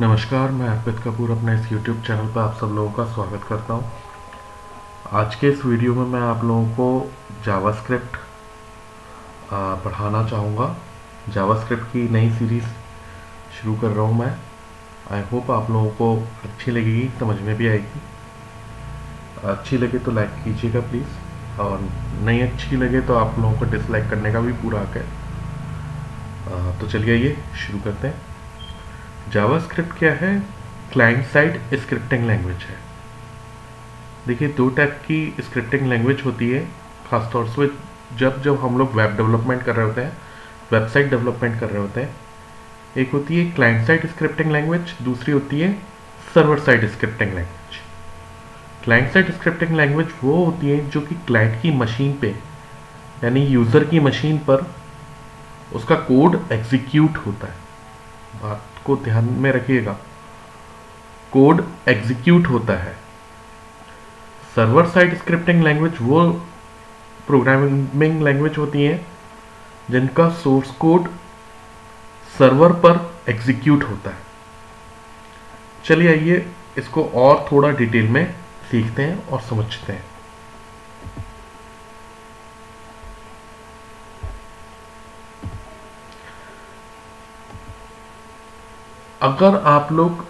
नमस्कार, मैं अर्पित कपूर अपने इस YouTube चैनल पर आप सब लोगों का स्वागत करता हूं। आज के इस वीडियो में मैं आप लोगों को जावास्क्रिप्ट पढ़ाना चाहूँगा। जावास्क्रिप्ट की नई सीरीज़ शुरू कर रहा हूं मैं। आई होप आप लोगों को अच्छी लगेगी, समझ में भी आएगी। अच्छी लगे तो लाइक कीजिएगा प्लीज़, और नहीं अच्छी लगे तो आप लोगों को डिसलाइक करने का भी पूरा हक है। तो चलिए ये शुरू करते हैं। जावास्क्रिप्ट क्या है? क्लाइंट साइड स्क्रिप्टिंग लैंग्वेज है। देखिए, दो टाइप की स्क्रिप्टिंग लैंग्वेज होती है, खासतौर से जब हम लोग वेब डेवलपमेंट कर रहे होते हैं, वेबसाइट डेवलपमेंट कर रहे होते हैं। एक होती है क्लाइंट साइड स्क्रिप्टिंग लैंग्वेज, दूसरी होती है server side scripting language. Client side scripting language वो होती है जो कि क्लाइंट की मशीन पे, यानी यूज़र की मशीन पर उसका कोड एग्जीक्यूट होता है। बात को ध्यान में रखिएगा, कोड एग्जीक्यूट होता है। सर्वर साइड स्क्रिप्टिंग लैंग्वेज वो प्रोग्रामिंग लैंग्वेज होती हैं जिनका सोर्स कोड सर्वर पर एग्जीक्यूट होता है। चलिए आइए इसको और थोड़ा डिटेल में सीखते हैं और समझते हैं। अगर आप लोग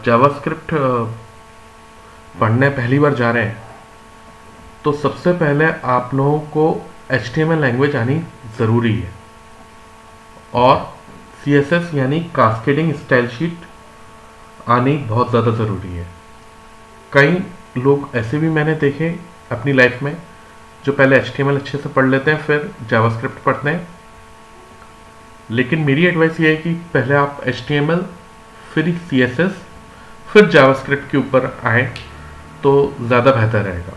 जावास्क्रिप्ट पढ़ने पहली बार जा रहे हैं तो सबसे पहले आप लोगों को HTML लैंग्वेज आनी ज़रूरी है, और CSS यानी कास्केडिंग स्टाइल शीट आनी बहुत ज़्यादा ज़रूरी है। कई लोग ऐसे भी मैंने देखे अपनी लाइफ में जो पहले HTML अच्छे से पढ़ लेते हैं फिर जावास्क्रिप्ट पढ़ते हैं। लेकिन मेरी एडवाइस ये है कि पहले आप HTML फिर CSS फिर जावास्क्रिप्ट के ऊपर आए तो ज़्यादा बेहतर रहेगा,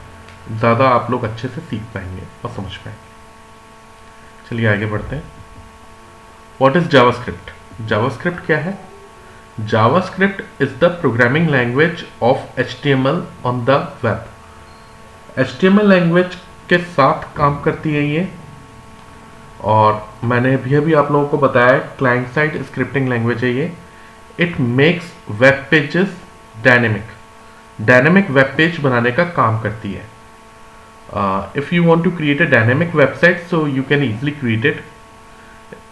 ज़्यादा आप लोग अच्छे से सीख पाएंगे और समझ पाएंगे। चलिए आगे बढ़ते हैं। What is JavaScript? जावास्क्रिप्ट क्या है? JavaScript is the programming language of HTML on the web. HTML language के साथ काम करती है ये, और मैंने अभी आप लोगों को बताया क्लाइंट साइड स्क्रिप्टिंग लैंग्वेज है ये। It makes web pages dynamic web page बनाने का काम करती है। If you want to create a dynamic website so you can easily create it.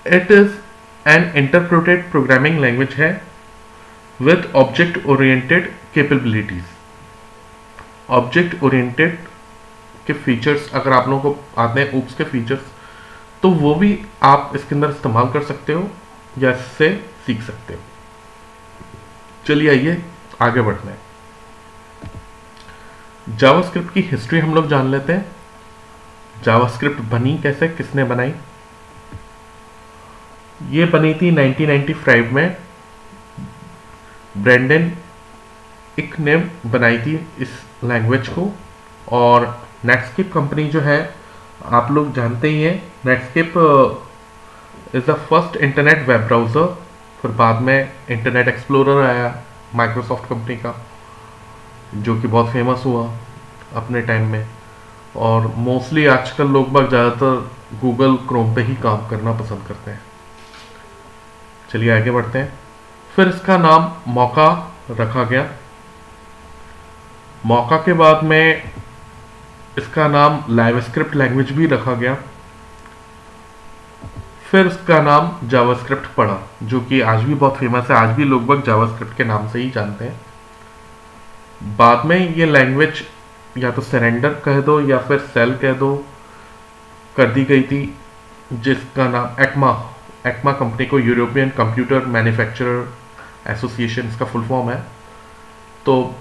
It is an interpreted programming language है with object oriented capabilities. Object oriented के features अगर आप लोगों को आते हैं, ओप्स के फीचर्स, तो वो भी आप इसके अंदर इस्तेमाल कर सकते हो या इससे सीख सकते हो। चलिए आइए आगे बढ़ते हैं। जावास्क्रिप्ट की हिस्ट्री हम लोग जान लेते हैं। जावास्क्रिप्ट बनी कैसे, किसने बनाई? ये बनी थी 1995 में। ब्रेंडन इक ने बनाई थी इस लैंग्वेज को, और नेटस्केप कंपनी जो है आप लोग जानते ही हैं। Netscape is the first internet web browser. फिर बाद में इंटरनेट एक्सप्लोरर आया माइक्रोसॉफ्ट कंपनी का, जो कि बहुत फेमस हुआ अपने टाइम में, और मोस्टली आजकल लोग बाग ज़्यादातर गूगल क्रोम पे ही काम करना पसंद करते हैं। चलिए आगे बढ़ते हैं। फिर इसका नाम मौका रखा गया। मौका के बाद में इसका नाम लाइवस्क्रिप्ट लैंग्वेज भी रखा गया। फिर इसका नाम जावास्क्रिप्ट पड़ा, जो कि आज भी बहुत फेमस है। आज भी लोग बाग जावास्क्रिप्ट के नाम से ही जानते हैं। बाद में ये लैंग्वेज या तो सरेंडर कह दो या फिर सेल कह दो कर दी गई थी, जिसका नाम एक्मा कंपनी को, यूरोपियन कंप्यूटर मैन्युफैक्चरर एसोसिएशन इसका फुल फॉर्म है। तो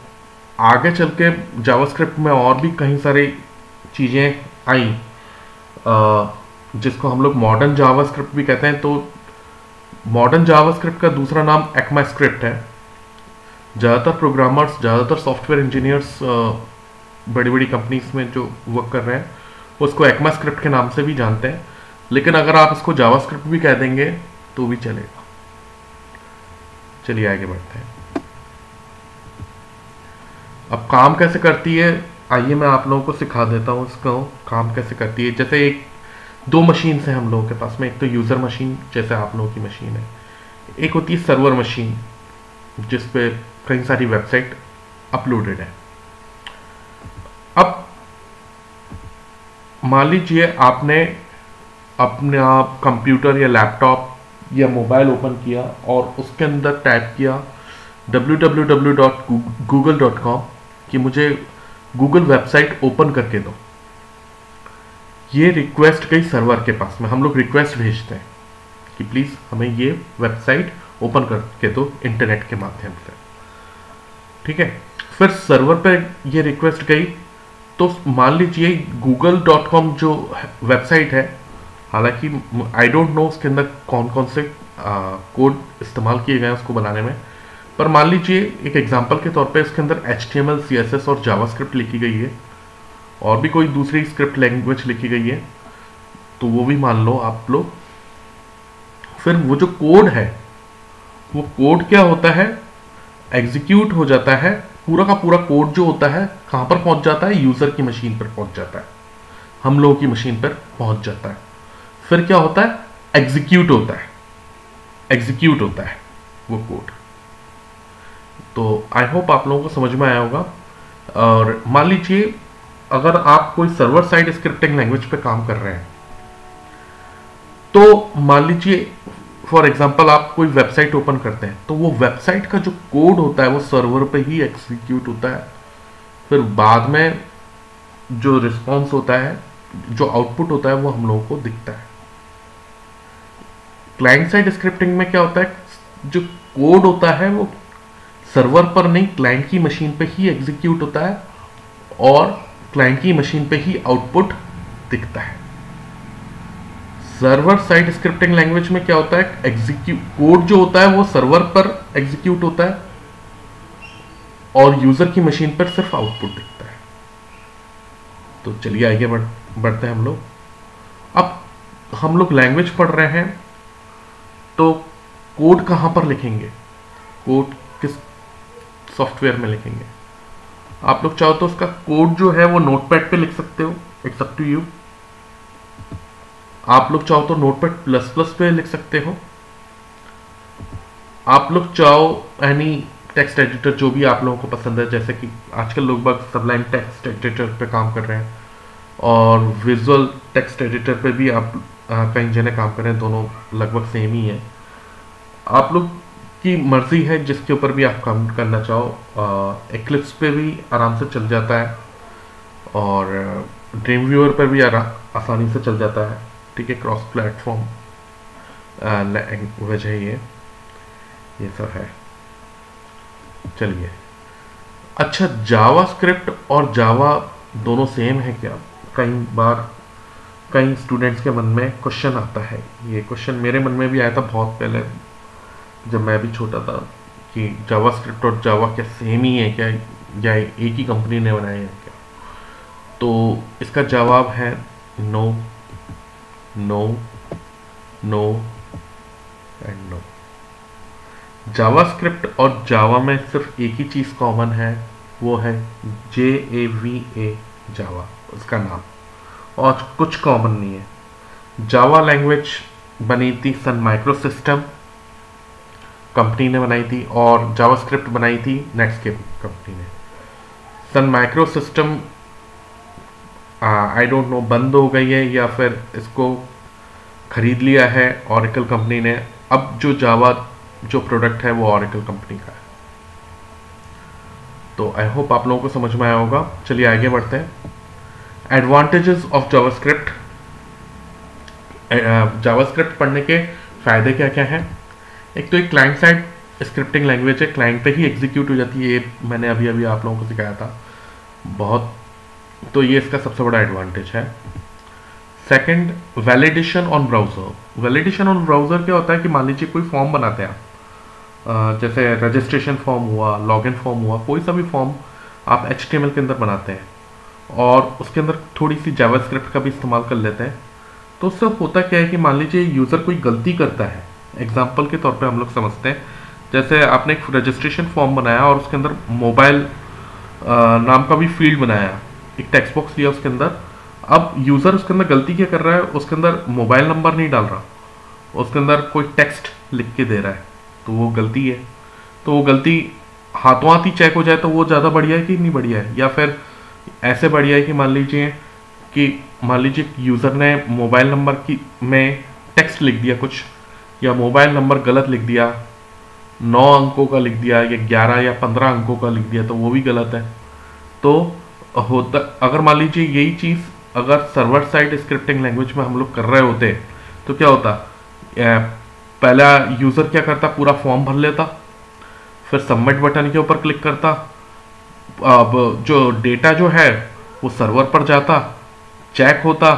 आगे चल के जावास्क्रिप्ट में और भी कई सारी चीज़ें आई, जिसको हम लोग मॉडर्न जावास्क्रिप्ट भी कहते हैं। तो मॉडर्न जावास्क्रिप्ट का दूसरा नाम एक्मास्क्रिप्ट है। ज़्यादातर प्रोग्रामर्स, ज़्यादातर सॉफ्टवेयर इंजीनियर्स बड़ी बड़ी कंपनीज में जो वर्क कर रहे हैं उसको एक्मास्क्रिप्ट के नाम से भी जानते हैं, लेकिन अगर आप इसको जावास्क्रिप्ट भी कह देंगे तो भी चलेगा। चलिए आगे बढ़ते हैं। अब काम कैसे करती है, आइए मैं आप लोगों को सिखा देता हूँ इसको काम कैसे करती है। जैसे दो मशीन है हम लोगों के पास में, एक तो यूज़र मशीन जैसे आप लोगों की मशीन है, एक होती है सर्वर मशीन जिस पे कई सारी वेबसाइट अपलोडेड है। अब मान लीजिए आपने अपना कंप्यूटर या लैपटॉप या मोबाइल ओपन किया और उसके अंदर टाइप किया www.google.com कि मुझे गूगल वेबसाइट ओपन करके दो। ये रिक्वेस्ट गई सर्वर के पास में, हम लोग रिक्वेस्ट भेजते हैं कि प्लीज़ हमें ये वेबसाइट ओपन करके दो इंटरनेट के माध्यम से, ठीक है। फिर सर्वर पे ये रिक्वेस्ट गई, तो मान लीजिए google.com जो वेबसाइट है, हालांकि आई डोंट नो उसके अंदर कौन कौन से कोड इस्तेमाल किए गए हैं उसको बनाने में, पर मान लीजिए एक एग्जांपल के तौर पे इसके अंदर HTML, CSS और जावास्क्रिप्ट लिखी गई है, और भी कोई दूसरी स्क्रिप्ट लैंग्वेज लिखी गई है, तो वो भी मान लो आप लोग। फिर वो जो कोड है, वो कोड क्या होता है, एग्जीक्यूट हो जाता है। पूरा का पूरा कोड जो होता है कहाँ पर पहुंच जाता है, यूजर की मशीन पर पहुंच जाता है, हम लोगों की मशीन पर पहुंच जाता है। फिर क्या होता है, एग्जीक्यूट होता है, एग्जीक्यूट होता है वो कोड। तो आई होप आप लोगों को समझ में आया होगा। और मान लीजिए अगर आप कोई सर्वर साइड स्क्रिप्टिंग लैंग्वेज पे काम कर रहे हैं, तो मान लीजिए फॉर एग्जांपल आप कोई वेबसाइट ओपन करते हैं, तो वो वेबसाइट का जो कोड होता है वो सर्वर पे ही एग्जीक्यूट होता है। फिर बाद में जो रिस्पॉन्स होता है, जो आउटपुट होता है, वो हम लोगों को दिखता है। क्लाइंट साइड स्क्रिप्टिंग में क्या होता है, जो कोड होता है वो सर्वर पर नहीं, क्लाइंट की मशीन पे ही एग्जीक्यूट होता है और क्लाइंट की मशीन पे ही आउटपुट दिखता है। सर्वर साइड स्क्रिप्टिंग लैंग्वेज में क्या होता है, एग्जीक्यूट कोड जो होता है वो सर्वर पर एग्जीक्यूट होता है और यूजर की मशीन पर सिर्फ आउटपुट दिखता है। तो चलिए आगे बढ़ते हैं हम लोग। अब हम लोग लैंग्वेज पढ़ रहे हैं, तो कोड कहां पर लिखेंगे, कोड किस सॉफ्टवेयर में लिखेंगे। आप लोग चाहो तो उसका कोड जो है वो नोटपैड पे लिख सकते हो, इट्स अप टू यू। आप लोग चाहो तो नोटपैड प्लस पे लिख सकते हो। आप लोग चाहो एनी टेक्स्ट एडिटर जो भी आप लोगों को पसंद है, जैसे कि आजकल लोग बाग सबलाइन टेक्स्ट एडिटर पे काम कर रहे हैं और विजुअल टेक्स्ट एडिटर पे भी आप कई जने काम कर रहे हैं, दोनों लगभग सेम ही है। आप लोग की मर्जी है जिसके ऊपर भी आप काम करना चाहो। एक्लिप्स पे भी आराम से चल जाता है और ड्रीम व्यूअर पर भी आसानी से चल जाता है, ठीक है। क्रॉस प्लेटफॉर्म लैंग्वेज है ये सब है। चलिए, अच्छा जावा स्क्रिप्ट और जावा दोनों सेम है क्या? कई बार कई स्टूडेंट्स के मन में क्वेश्चन आता है। ये क्वेश्चन मेरे मन में भी आया था बहुत पहले जब मैं भी छोटा था कि जावा स्क्रिप्ट और जावा क्या सेम ही है क्या, या एक ही कंपनी ने बनाए हैं क्या? तो इसका जवाब है no, no, no and no. JavaScript और जावा में सिर्फ एक ही चीज़ कॉमन है, वो है JAVA, जावा उसका नाम, और कुछ कॉमन नहीं है। जावा लैंग्वेज बनी थी सन माइक्रोसिस्टम कंपनी ने बनाई थी और जावास्क्रिप्ट बनाई थी नेटस्केप कंपनी ने। सन माइक्रोसिस्टम आई डोंट नो बंद हो गई है या फिर इसको खरीद लिया है ओरेकल कंपनी ने। अब जो जावा जो प्रोडक्ट है वो ओरेकल कंपनी का है। तो आई होप आप लोगों को समझ में आया होगा। चलिए आगे बढ़ते हैं। Advantages of JavaScript. जावास्क्रिप्ट पढ़ने के फायदे क्या क्या हैं? एक तो एक क्लाइंट साइड स्क्रिप्टिंग लैंग्वेज है, क्लाइंट पे ही एग्जीक्यूट हो जाती है। ये मैंने अभी अभी आप लोगों को सिखाया था बहुत, तो ये इसका सबसे बड़ा एडवांटेज है। Second, validation on browser. Validation on browser क्या होता है कि मान लीजिए कोई फॉर्म बनाते हैं आप, जैसे रजिस्ट्रेशन फॉर्म हुआ, लॉगिन फॉर्म हुआ, कोई सा भी फॉर्म आप HTML के अंदर बनाते हैं और उसके अंदर थोड़ी सी जावास्क्रिप्ट का भी इस्तेमाल कर लेते हैं, तो उससे होता क्या है कि मान लीजिए यूज़र कोई गलती करता है। एग्जाम्पल के तौर पे हम लोग समझते हैं, जैसे आपने एक रजिस्ट्रेशन फॉर्म बनाया और उसके अंदर मोबाइल नाम का भी फील्ड बनाया, एक टेक्स्ट बॉक्स लिया उसके अंदर। अब यूज़र उसके अंदर गलती क्या कर रहा है, उसके अंदर मोबाइल नंबर नहीं डाल रहा, उसके अंदर कोई टेक्स्ट लिख के दे रहा है, तो वो गलती है। तो वो गलती हाथों हाथ ही चेक हो जाए तो वो ज़्यादा बढ़िया है कि नहीं बढ़िया है, या फिर ऐसे बढ़िया है कि मान लीजिए यूज़र ने मोबाइल नंबर की में टेक्स्ट लिख दिया कुछ, या मोबाइल नंबर गलत लिख दिया, 9 अंकों का लिख दिया या 11 या 15 अंकों का लिख दिया, तो वो भी गलत है। तो होता, अगर मान लीजिए यही चीज़ अगर सर्वर साइड स्क्रिप्टिंग लैंग्वेज में हम लोग कर रहे होते तो क्या होता, पहला यूज़र क्या करता, पूरा फॉर्म भर लेता, फिर सबमिट बटन के ऊपर क्लिक करता, अब जो डेटा जो है वो सर्वर पर जाता, चेक होता,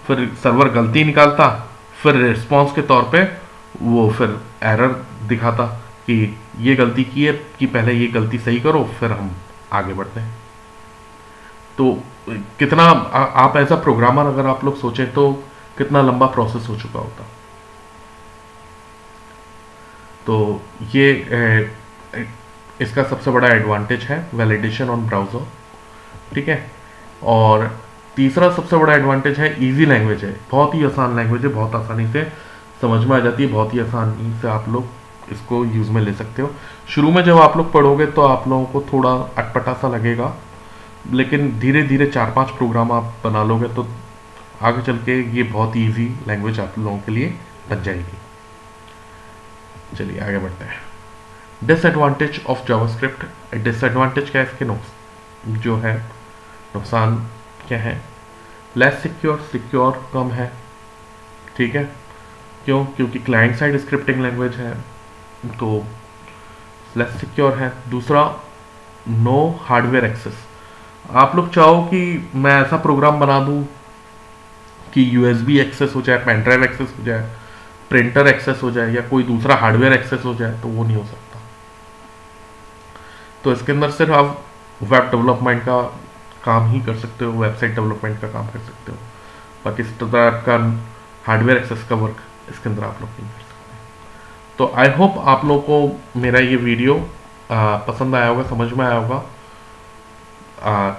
फिर सर्वर गलती निकालता, फिर रिस्पॉन्स के तौर पे वो फिर एरर दिखाता कि ये गलती की है, कि पहले ये गलती सही करो फिर हम आगे बढ़ते हैं। तो कितना आप एज अ प्रोग्रामर अगर आप लोग सोचें तो कितना लंबा प्रोसेस हो चुका होता। तो ये इसका सबसे बड़ा एडवांटेज है वैलिडेशन ऑन ब्राउज़र, ठीक है। और तीसरा सबसे बड़ा एडवांटेज है इजी लैंग्वेज है, बहुत ही आसान लैंग्वेज है, बहुत आसानी से समझ में आ जाती है, बहुत ही आसानी से आप लोग इसको यूज़ में ले सकते हो। शुरू में जब आप लोग पढ़ोगे तो आप लोगों को थोड़ा अटपटा सा लगेगा, लेकिन धीरे धीरे 4-5 प्रोग्राम आप बना लोगे तो आगे चल के ये बहुत ही ईजी लैंग्वेज आप लोगों के लिए बन जाएगी। चलिए आगे बढ़ते हैं। Disadvantage of JavaScript. डिसएडवांटेज क्या है इसके, जो है नुकसान क्या है, लेस सिक्योर कम है, ठीक है। क्यों? क्योंकि क्लाइंट साइड स्क्रिप्टिंग लैंग्वेज है तो लेस सिक्योर है। दूसरा, नो हार्डवेयर एक्सेस। आप लोग चाहो कि मैं ऐसा प्रोग्राम बना दूं कि यूएसबी एक्सेस हो जाए, पेन ड्राइव एक्सेस हो जाए, प्रिंटर एक्सेस हो जाए, या कोई दूसरा हार्डवेयर एक्सेस हो जाए, तो वो नहीं हो सकता। तो इसके अंदर सिर्फ आप वेब डेवलपमेंट का काम ही कर सकते हो, वेबसाइट डेवलपमेंट का काम कर सकते हो, बाकी इस तरह का हार्डवेयर एक्सेस का वर्क इसके अंदर आप लोग नहीं कर सकते। तो आई होप आप लोगों को मेरा ये वीडियो पसंद आया होगा, समझ में आया होगा।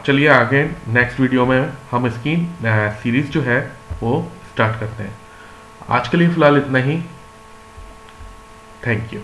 चलिए आगे नेक्स्ट वीडियो में हम इसकी सीरीज जो है वो स्टार्ट करते हैं। आज के लिए फ़िलहाल इतना ही। Thank you.